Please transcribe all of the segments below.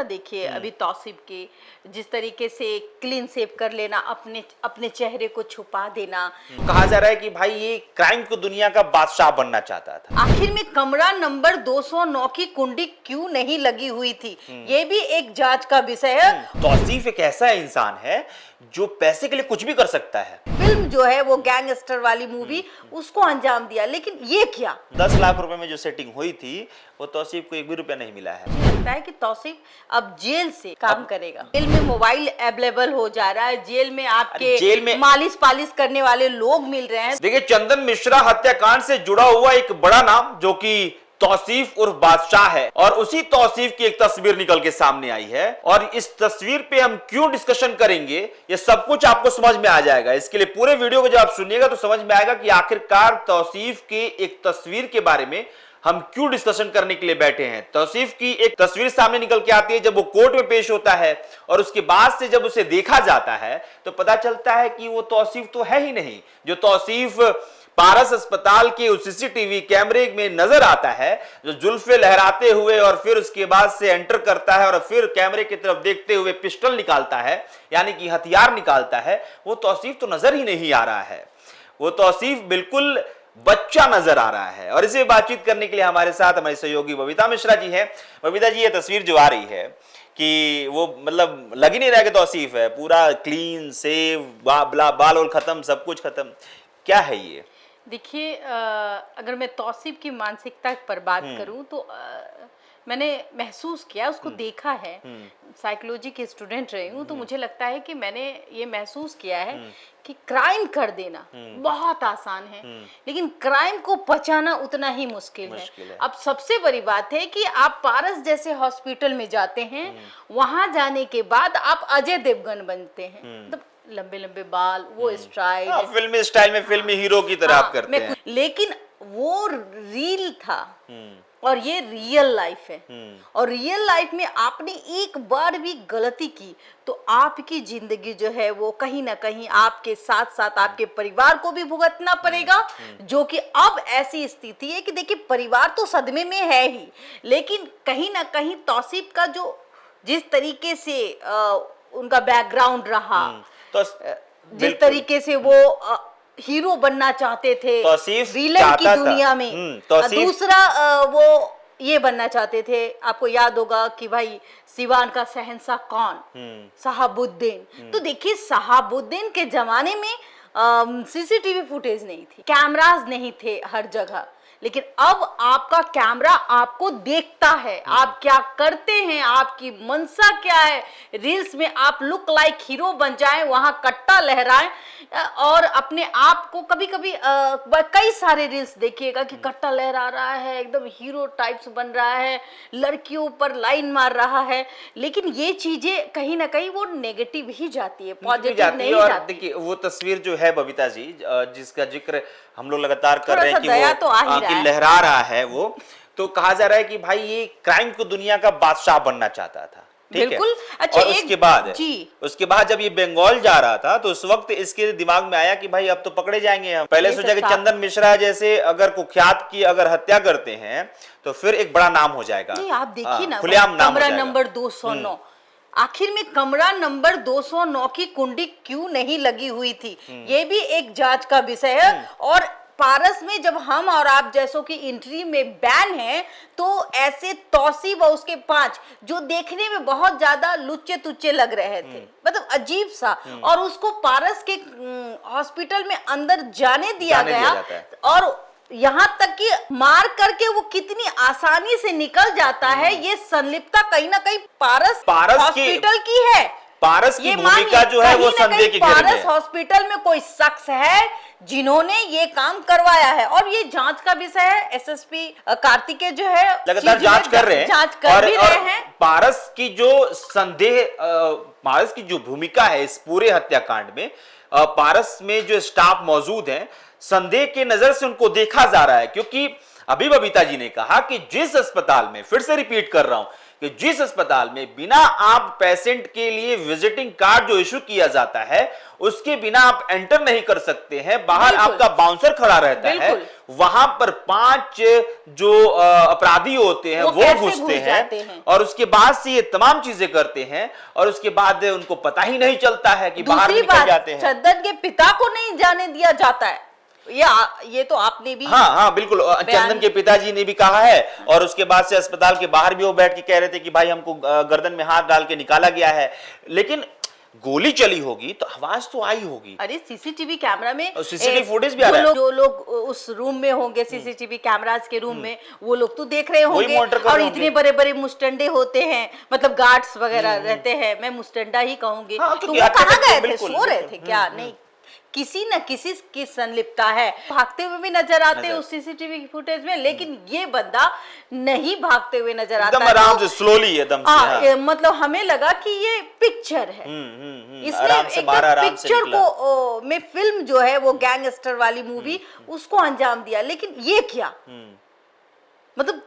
मानसिकता देखिए अभी तौसीफ की, जिस तरीके से क्लीन शेव कर लेना, अपने अपने चेहरे को छुपा देना। कहा जा रहा है कि भाई ये क्राइम को दुनिया का बादशाह बनना चाहता था। आखिर में कमरा नंबर 209 की कुंडी क्यों नहीं लगी हुई थी, ये भी एक जांच का विषय है। तौसीफ एक ऐसा इंसान है जो पैसे के लिए कुछ भी कर सकता है। फिल्म जो है वो गैंगस्टर वाली मूवी, उसको अंजाम दिया, लेकिन ये क्या 10 लाख रुपए में जो सेटिंग हुई थी वो तौसीफ को 1 भी रुपया नहीं मिला है। मुझे लगता है कि तौसीफ अब जेल से काम करेगा। जेल में मोबाइल अवेलेबल हो जा रहा है, जेल में आपके जेल में मालिश पालिश करने वाले लोग मिल रहे हैं। देखिए, चंदन मिश्रा हत्याकांड से जुड़ा हुआ एक बड़ा नाम जो कि तौसीफ उर्फ बादशाह है, और उसी तौसीफ की एक तस्वीर निकल के सामने आई है, और इस तस्वीर पे हम क्यों डिस्कशन करेंगे ये सब कुछ आपको समझ में आ जाएगा। इसके लिए पूरे वीडियो को जब आप सुनिएगा तो समझ में आएगा कि आखिरकार तौसीफ के एक तस्वीर के बारे में हम क्यों डिस्कशन करने के लिए बैठे हैं। तौसीफ की एक तस्वीर सामने निकल के आती है जब वो कोर्ट में पेश होता है, और उसके बाद से जब उसे देखा जाता है तो पता चलता है कि वो तौसीफ तो है ही नहीं। जो तौसीफ पारस अस्पताल के उस सीसीटीवी कैमरे में नजर आता है, जो जुल्फे लहराते हुए और फिर उसके बाद से एंटर करता है और फिर कैमरे की तरफ देखते हुए पिस्टल निकालता है, यानी कि हथियार निकालता है, वो तौसीफ तो नजर ही नहीं आ रहा है। वो तौसीफ बिल्कुल बच्चा नजर आ रहा है। और इसे बातचीत करने के लिए हमारे साथ हमारे सहयोगी बबीता मिश्रा जी हैं। बबीता जी, ये तस्वीर जो आ रही है कि वो मतलब लग ही नहीं रहा कि तौसीफ है, पूरा क्लीन सेव, बाल और खत्म, सब कुछ खत्म, क्या है ये? देखिए, अगर मैं तौसीफ की मानसिकता पर बात करूं तो मैंने महसूस किया, उसको देखा है, साइकोलॉजी के स्टूडेंट रही हूं, तो मुझे लगता है कि मैंने ये महसूस किया है कि क्राइम कर देना बहुत आसान है, लेकिन क्राइम को बचाना उतना ही मुश्किल है। अब सबसे बड़ी बात है कि आप पारस जैसे हॉस्पिटल में जाते हैं, वहां जाने के बाद आप अजय देवगन बनते हैं, मतलब लंबे लंबे बाल, वो स्टाइल, फिल्मी स्टाइल में फिल्मी हीरो की तरह आप करते हैं। लेकिन वो रील था और ये रियल लाइफ है, और रियल लाइफ में आपने एक बार भी गलती की तो आपकी जिंदगी जो है वो कहीं ना कहीं आपके साथ साथ आपके परिवार को भी भुगतना पड़ेगा, जो कि अब ऐसी स्थिति है कि देखिए परिवार तो सदमे में है ही, लेकिन कहीं ना कहीं तौसीफ का जो जिस तरीके से उनका बैकग्राउंड रहा, तो जिस तरीके से वो हीरो बनना चाहते थे विलन की दुनिया में, दूसरा वो ये बनना चाहते थे, आपको याद होगा कि भाई सिवान का शहंशाह कौन, शहाबुद्दीन। तो देखिए शहाबुद्दीन के जमाने में सीसीटीवी फुटेज नहीं थी, कैमरास नहीं थे हर जगह, लेकिन अब आपका कैमरा आपको देखता है, आप क्या करते हैं, आपकी मंशा क्या है। रील्स में आप लुक लाइक हीरो बन जाएं, वहां कट्टा लहराएं, और अपने आप को कभी कभी कई सारे रील्स देखिएगा कि कट्टा लहरा रहा है, एकदम हीरो टाइप्स बन रहा है, लड़कियों पर लाइन मार रहा है, लेकिन ये चीजें कहीं ना कहीं वो नेगेटिव ही जाती है, पॉजिटिव नहीं जाती। देखिए वो तस्वीर जो है बबीता जी, जिसका जिक्र हम लोग लगातार कर रहे हैं कि वो लहरा रहा है, वो तो कहा जा रहा है कि भाई ये क्राइम को दुनिया का बादशाह बनना चाहता था। बिल्कुल। अच्छा, और उसके बाद जब ये बंगाल जा रहा था तो उस वक्त इसके दिमाग में आया कि भाई अब तो पकड़े जाएंगे हम। पहले सोचा कि चंदन मिश्रा जैसे अगर कुख्यात की अगर हत्या करते हैं तो फिर एक बड़ा नाम हो जाएगा। नहीं, आप देखिए ना, खुलेआम नाम हो जाएगा। कमरा नंबर 209, आखिर में कमरा नंबर 209 की कुंडी क्यों नहीं लगी हुई थी, ये भी एक जांच का विषय है। और पारस में जब हम और आप जैसों की एंट्री में बैन है, तो ऐसे तौसीफ और उसके 5 जो देखने में बहुत ज्यादा लुच्चे तुच्चे लग रहे थे, मतलब अजीब सा, और उसको पारस के हॉस्पिटल में अंदर जाने दिया गया, और यहाँ तक कि मार करके वो कितनी आसानी से निकल जाता है, ये संलिप्तता कहीं ना कहीं पारस हॉस्पिटल की है। पारस की भूमिका जो है वो संदेह के घेरे में है। पारस हॉस्पिटल में कोई शख्स है जिन्होंने ये काम करवाया है, और ये जांच का विषय है। एसएसपी कार्तिकेय जो है लगातार जांच कर रहे हैं, जांच कर भी रहे हैं। पारस की जो भूमिका है इस पूरे हत्याकांड में, पारस में जो स्टाफ मौजूद है, संदेह के नजर से उनको देखा जा रहा है, क्योंकि अभी बबीता जी ने कहा कि जिस अस्पताल में, फिर से रिपीट कर रहा हूं, कि जिस अस्पताल में बिना आप पेशेंट के लिए विजिटिंग कार्ड जो इशू किया जाता है उसके बिना आप एंटर नहीं कर सकते हैं, बाहर बिल्कुल। आपका बाउंसर खड़ा रहता है, बिल्कुल। वहां पर 5 जो अपराधी होते हैं वो कैसे घुसते घुस जाते हैं? और उसके बाद से ये तमाम चीजें करते हैं और उसके बाद उनको पता ही नहीं चलता है कि बाहर दूसरी निकल बात, जाते हैं। चंदन के पिता को नहीं जाने दिया जाता है, ये तो आपने भी हाँ हाँ बिल्कुल, चंदन के पिताजी ने भी कहा है और उसके बाद से अस्पताल के बाहर भी वो बैठ के कह रहे थे कि भाई हमको गर्दन में हाथ डाल के निकाला गया है, लेकिन गोली चली होगी तो आवाज तो आई होगी। अरे सीसीटीवी कैमरा में सीसीटीवी फुटेज भी आ रहा है। जो लोग उस रूम में होंगे, सीसीटीवी कैमरास के रूम में, वो लोग तो देख रहे वही होंगे। monitor कर और रहे इतने होंगे। बड़े बड़े मुस्टंडे होते हैं, मतलब गार्ड्स वगैरह रहते हैं, मैं मुस्टंडा ही कहूंगी। हाँ, तो क्योंकि वो हत्या कहाँ करते गए थे, बिल्कुल, सो रहे बिल्कुल। थे क्या? नहीं, किसी न किसी की संलिप्तता है। भागते हुए भी नजर आते हैं उस सीसीटीवी फुटेज में, लेकिन ये बंदा नहीं भागते हुए नजर आता एकदम है। आराम तो- से, स्लोली एकदम से। हाँ। मतलब हमें लगा कि ये पिक्चर है, इसने आराम से मारा, एकदम आराम से पिक्चर निकला। को में फिल्म जो है वो गैंगस्टर वाली मूवी उसको अंजाम दिया। लेकिन ये क्या, मतलब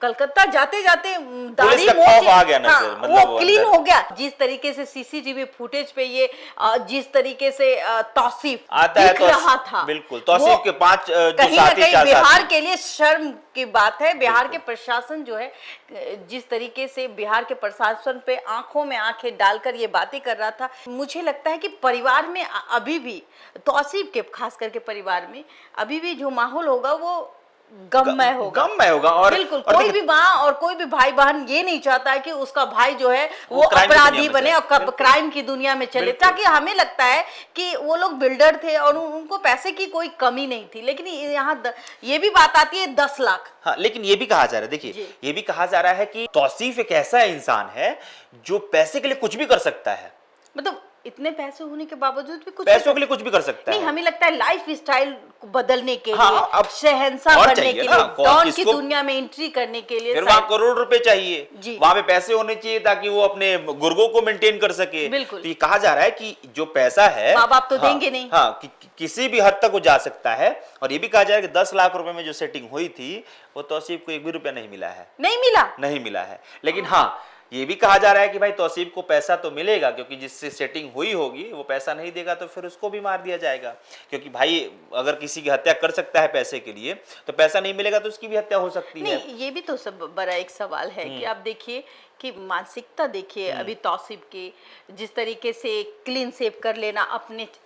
कलकत्ता जाते जाते दाढ़ी का मोछ- खौफ आ गया नजर, हाँ, मतलब वो वो क्लीन अंदर। हो गया। जिस तरीके से सीसीटीवी फुटेज पे ये जिस तरीके से तौसीफ आता है दिख रहा था, बिल्कुल, तौसीफ वो के 5 जो कहीं ना साथी, कहीं 4 बिहार साथी। के लिए शर्म की बात है। बिहार के प्रशासन जो है, जिस तरीके से बिहार के प्रशासन पे आंखों में आंखें डालकर ये बातें कर रहा था, मुझे लगता है कि परिवार में अभी भी, तौसीफ के खास करके परिवार में अभी भी जो माहौल होगा वो गममय होगा। गममय होगा। और बिल्कुल, और कोई भी माँ और कोई भी भाई बहन ये नहीं चाहता है कि उसका भाई जो है वो क्राइम की अपराधी दुनिया में बने जाए। और क्राइम की दुनिया में चले। बिल्कुल। ताकि हमें लगता है कि वो लोग बिल्डर थे और उनको पैसे की कोई कमी नहीं थी, लेकिन यहाँ ये भी बात आती है 10 लाख। हाँ, लेकिन ये भी कहा जा रहा है, देखिए ये भी कहा जा रहा है कि तौसीफ एक ऐसा इंसान है जो पैसे के लिए कुछ भी कर सकता है, मतलब इतने पैसे होने के बावजूद भी कुछ पैसों के लिए कुछ भी कर सकता नहीं। है। हमें लगता है लाइफ स्टाइल को बदलने के हाँ, लिए, अब शहंशाह और बनने चाहिए के ना, लिए, डॉन की किसको- दुनिया में एंट्री करने के लिए फिर वहां करोड़ रुपए जी। चाहिए, वहां पे पैसे होने चाहिए ताकि वो अपने गुर्गों को मेंटेन कर सके। बिल्कुल। तो ये कहा जा रहा है कि जो पैसा है, माँ बाप तो हाँ, देंगे नहीं। हाँ, किसी भी हद तक वो जा सकता है। और ये भी कहा जा रहा है कि 10 लाख रुपए में जो सेटिंग हुई थी वो तौसीफ को 1 भी रुपया नहीं मिला है, नहीं मिला है। लेकिन हाँ, ये भी कहा जा रहा है कि भाई तौसीफ को पैसा तो मिलेगा, क्योंकि जिससे सेटिंग हुई होगी वो पैसा नहीं देगा तो फिर उसको भी मार दिया जाएगा। क्योंकि भाई अगर किसी की हत्या कर सकता है पैसे के लिए, तो पैसा नहीं मिलेगा तो उसकी भी हत्या हो सकती है। नहीं, ये भी तो सब बड़ा एक सवाल है कि आप देखिए कि मानसिकता देखिए अभी तौसीफ की, जिस तरीके से क्लीन शेव कर लेना,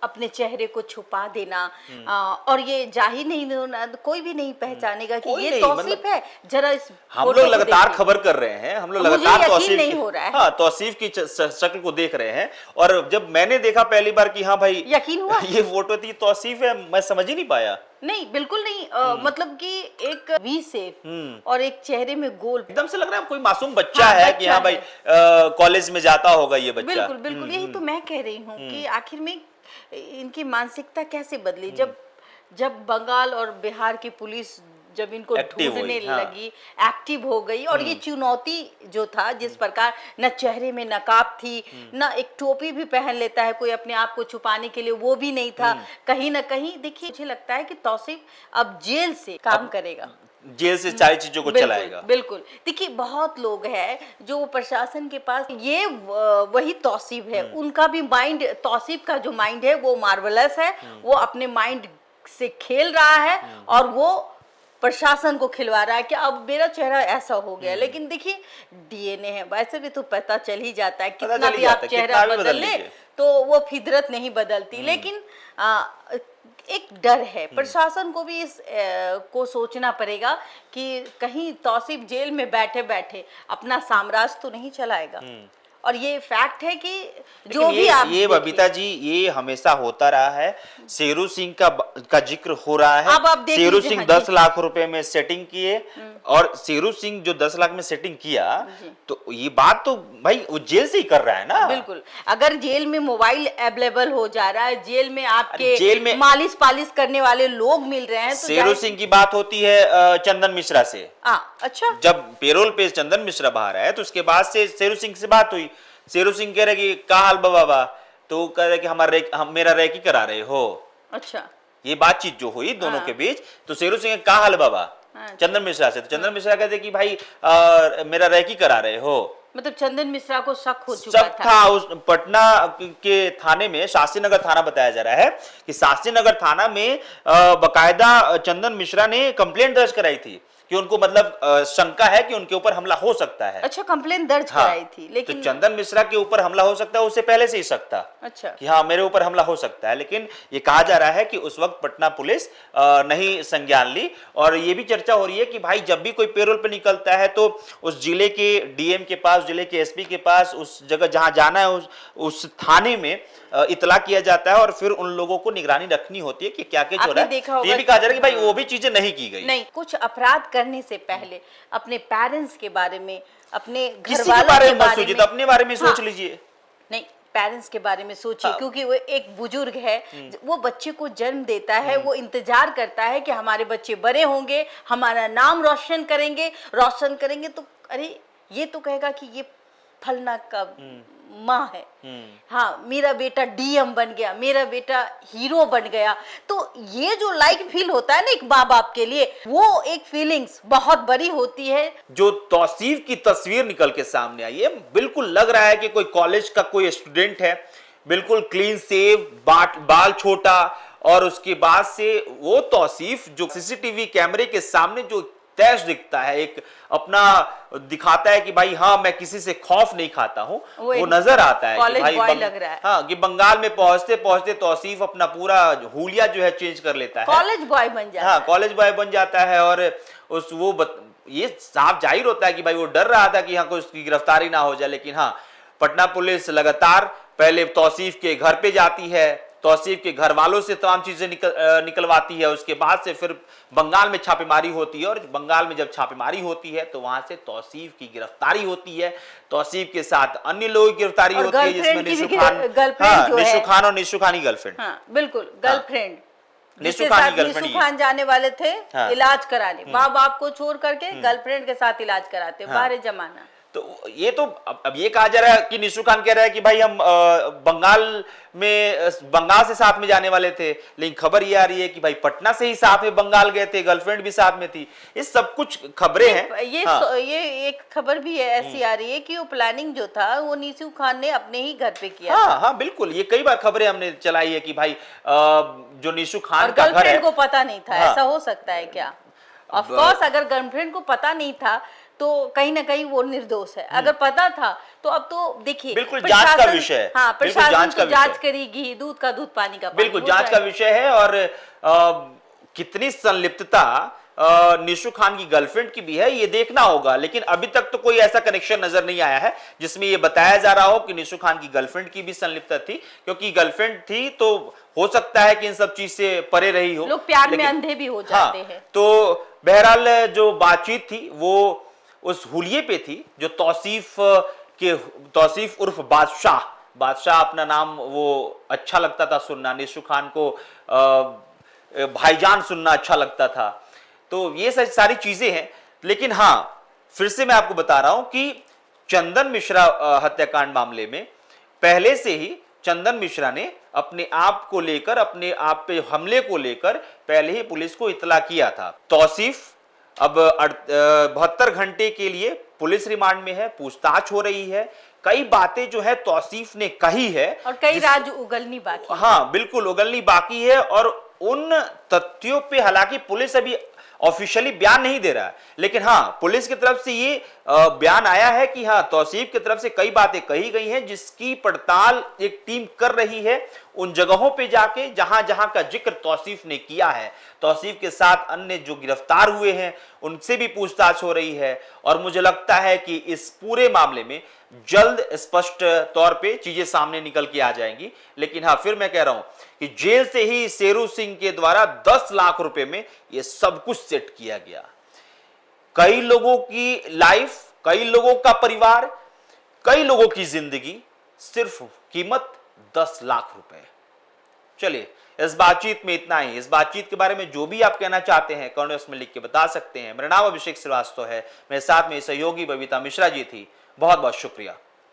अपने चेहरे को छुपा देना, और ये जाहिर नहीं होना, कोई भी नहीं पहचानेगा कि कोई ये नहीं, तौसीफ मतलब है। जरा इस हम फोटो लोग को लगातार देखिए। खबर कर रहे हैं, हम लोग मुझे लगातार यकीन तौसीफ नहीं की- हो रहा है। हाँ, तौसीफ की शक्ल को देख रहे हैं। और जब मैंने देखा पहली बार कि हाँ भाई यकीन हुआ? ये फोटो थी, तौसीफ है, मैं समझ ही नहीं पाया। नहीं, बिल्कुल नहीं। मतलब कि एक वी शेप और एक चेहरे में गोल, एकदम से लग रहा है कोई मासूम बच्चा हाँ, है कि बच्चा हाँ भाई है। कॉलेज में जाता होगा ये बच्चा। बिल्कुल बिल्कुल, यही तो मैं कह रही हूँ कि आखिर में इनकी मानसिकता कैसे बदली। जब बंगाल और बिहार की पुलिस जब इनको एक्टिव ढूंढने हुई, हाँ। लगी, एक्टिव हो गई, और ये चुनौती जो था, जिस प्रकार न चेहरे में नकाब थी, न एक टोपी भी पहन लेता है कोई अपने आप को छुपाने के लिए, वो भी नहीं था। कहीं ना कहीं देखिए, मुझे लगता है कि तौसीफ अब जेल से काम करेगा, जेल से सारी चीजों को चलाएगा। बिल्कुल। देखिए, बहुत लोग हैं जो प्रशासन के पास, ये वही तौसीफ है, उनका भी माइंड, तौसीफ का जो माइंड है वो मार्वलस है, वो अपने माइंड से खेल रहा है और वो प्रशासन को खिलवा रहा है कि अब मेरा चेहरा ऐसा हो गया। लेकिन देखिए, डीएनए है, वैसे भी तो पता चल ही जाता है, कितना भी आप चेहरा बदल ले तो वो फितरत नहीं बदलती। लेकिन एक डर है, प्रशासन को भी इस को सोचना पड़ेगा कि कहीं तौसीफ जेल में बैठे बैठे अपना साम्राज्य तो नहीं चलाएगा। और ये फैक्ट है कि जो भी आप ये बबीता जी, ये हमेशा होता रहा है। शेरू सिंह का जिक्र हो रहा है। अब आप देख शेरू लीजिए, सिंह हाँ 10 जी। लाख रुपए में सेटिंग किए, और शेरू सिंह जो 10 लाख में सेटिंग किया, तो ये बात तो भाई वो जेल से ही कर रहा है ना। बिल्कुल, अगर जेल में मोबाइल अवेलेबल हो जा रहा है, जेल में आपके जेल में मालिश पालिश करने वाले लोग मिल रहे हैं, तो शेरू सिंह की बात होती है चंदन मिश्रा से। अच्छा, जब पेरोल पे चंदन मिश्रा बाहर आए तो उसके बाद से शेरू सिंह से बात हुई। शेरू सिंह कह रहे कि का हाल बाबा, तो कह रहे कि हम मेरा रेकी करा रहे हो। अच्छा, ये बातचीत जो हुई दोनों के बीच, तो शेरू सिंह का हाल बाबा, चंदन मिश्रा से। तो चंदन मिश्रा कहते कि भाई मेरा रैकी करा रहे हो। मतलब चंदन मिश्रा को शक हो चुका शक था उस पटना के थाने में, शास्त्री नगर थाना बताया जा रहा है कि शास्त्री नगर थाना में बकायदा चंदन मिश्रा ने कंप्लेंट दर्ज कराई थी कि उनको मतलब शंका है कि उनके ऊपर हमला हो सकता है। अच्छा, कंप्लेंट दर्ज हाँ, कराई थी, लेकिन तो चंदन मिश्रा के ऊपर हमला हो सकता है उससे पहले से ही शक था। अच्छा, कि हाँ मेरे ऊपर हमला हो सकता है, लेकिन ये कहा जा रहा है कि उस वक्त पटना पुलिस नहीं संज्ञान ली। और ये भी चर्चा हो रही है कि भाई जब भी कोई पेरोल पे निकलता है तो उस जिले के डीएम के पास, जिले के एसपी के पास, उस जगह जहां जाना है उस थाने में इतला किया जाता है और फिर उन लोगों को निगरानी रखनी होती है कि क्या क्या हो रहा है। तो ये भी कहा जा रहा है कि भाई वो भी चीजें नहीं की गई। नहीं, कुछ अपराध करने से पहले अपने पेरेंट्स के बारे में, अपने घर किसी के वालों बारे के में मत बारे सोचिए, में, अपने बारे में सोच हाँ, लीजिए। नहीं, पेरेंट्स के बारे में सोचिए, क्योंकि वो एक बुजुर्ग है, वो बच्चे को जन्म देता है, वो इंतजार करता है कि हमारे बच्चे बड़े होंगे, हमारा नाम रोशन करेंगे, तो अरे ये तो कहेगा कि ये फलना का माँ है, हाँ मेरा बेटा डीएम बन गया, मेरा बेटा हीरो बन गया। तो ये जो लाइक फील होता है ना एक माँ बाप के लिए, वो एक फीलिंग्स बहुत बड़ी होती है। जो तौसीफ की तस्वीर निकल के सामने आई है, बिल्कुल लग रहा है कि कोई कॉलेज का कोई स्टूडेंट है, बिल्कुल क्लीन सेव, बाल छोटा, और उसके बाद से वो तौसीफ जो सीसीटीवी कैमरे के सामने जो तेज दिखता है, एक अपना दिखाता है कि भाई हाँ मैं किसी से खौफ नहीं खाता हूँ, वो नजर आता है कि भाई लग रहा है। हाँ कि बंगाल में पहुंचते पहुंचते तौसीफ अपना पूरा हुलिया जो है चेंज कर लेता है, कॉलेज बॉय बन जाता है। हाँ कॉलेज बॉय बन जाता है। और ये साफ जाहिर होता है कि भाई वो डर रहा था कि हाँ कोई उसकी गिरफ्तारी ना हो जाए, लेकिन हाँ पटना पुलिस लगातार पहले तौसीफ के घर पे जाती है, तौसीफ के घर वालों से तमाम चीजें निकलवाती है, उसके बाद से फिर बंगाल में छापेमारी होती है। और बंगाल में जब छापेमारी होती है तो वहां से तौसीफ की गिरफ्तारी होती है, तौसीफ के साथ अन्य लोगों की गिरफ्तारी होती है, जिसमें निशु खान और निशु खान की गर्लफ्रेंड, बिल्कुल गर्लफ्रेंड, निशु खान जाने वाले थे इलाज कराने, माँ बाप को छोड़ करके गर्लफ्रेंड के साथ इलाज कराते, बाहर जमाना। तो ये तो अब ये कहा जा रहा है कि निशु खान कह रहा है कि भाई हम बंगाल से साथ में जाने वाले थे, लेकिन खबर ये आ रही है कि भाई पटना से ही साथ में बंगाल गए थे, गर्लफ्रेंड भी साथ में थी। ये सब कुछ खबरें हैं। ये एक खबर भी है ऐसी आ रही है कि वो प्लानिंग जो था वो निशु खान ने अपने ही घर पे किया। हाँ बिल्कुल, ये कई बार खबरें हमने चलाई है कि भाई जो निशु खान का घर है, गर्लफ्रेंड को पता नहीं था। ऐसा हो सकता है क्या? ऑफ कोर्स अगर गर्लफ्रेंड को पता नहीं था तो कहीं ना कहीं वो निर्दोष है, अगर पता था तो अब तो देखिए बिल्कुल जांच का विषय है। हाँ, प्रशासन जांच करेगी, दूध का दूध पानी का पानी, बिल्कुल जांच का विषय है। और कितनी संलिप्तता निशु खान की गर्लफ्रेंड की भी है ये देखना होगा, लेकिन अभी तक तो कोई ऐसा कनेक्शन नजर नहीं आया है जिसमें ये बताया जा रहा हो कि निशु खान की गर्लफ्रेंड की भी संलिप्तता थी, क्योंकि गर्लफ्रेंड थी तो हो सकता है कि इन सब चीज से परे रही हो। लोग प्यार में अंधे भी हो जाते हैं। तो बहरहाल जो बातचीत थी वो उस हुलिये पे थी जो तौसीफ उर्फ बादशाह अपना नाम वो अच्छा लगता था सुनना, निशु खान को भाईजान सुनना अच्छा लगता था। तो ये सारी चीजें हैं। लेकिन हाँ फिर से मैं आपको बता रहा हूं कि चंदन मिश्रा हत्याकांड मामले में पहले से ही चंदन मिश्रा ने अपने आप को लेकर, अपने आप पे हमले को लेकर पहले ही पुलिस को इतला किया था। तौसीफ अब 72 घंटे के लिए पुलिस रिमांड में है, पूछताछ हो रही है। कई बातें जो है तौसीफ ने कही है और कई राज उगलनी बाकी है। हाँ बिल्कुल उगलनी बाकी है। और उन तथ्यों पे हालांकि पुलिस अभी ऑफिशियली बयान नहीं दे रहा है, लेकिन हाँ पुलिस की तरफ से ये बयान आया है कि हाँ तौसीफ की तरफ से कई बातें कही गई हैं जिसकी पड़ताल एक टीम कर रही है उन जगहों पे जाके जहां जहां का जिक्र तौसीफ ने किया है। तौसीफ के साथ अन्य जो गिरफ्तार हुए हैं उनसे भी पूछताछ हो रही है। और मुझे लगता है कि इस पूरे मामले में जल्द स्पष्ट तौर पे चीजें सामने निकल के आ जाएंगी। लेकिन हाँ फिर मैं कह रहा हूं कि जेल से ही शेरू सिंह के द्वारा 10 लाख रुपए में यह सब कुछ सेट किया गया। कई लोगों की लाइफ, कई लोगों का परिवार, कई लोगों की जिंदगी, सिर्फ कीमत 10 लाख रुपए। चलिए इस बातचीत में इतना ही। इस बातचीत के बारे में जो भी आप कहना चाहते हैं कमेंट्स में लिख के बता सकते हैं। मेरा नाम अभिषेक श्रीवास्तव है, मेरे साथ में सहयोगी बबीता मिश्रा जी थी। बहुत बहुत शुक्रिया।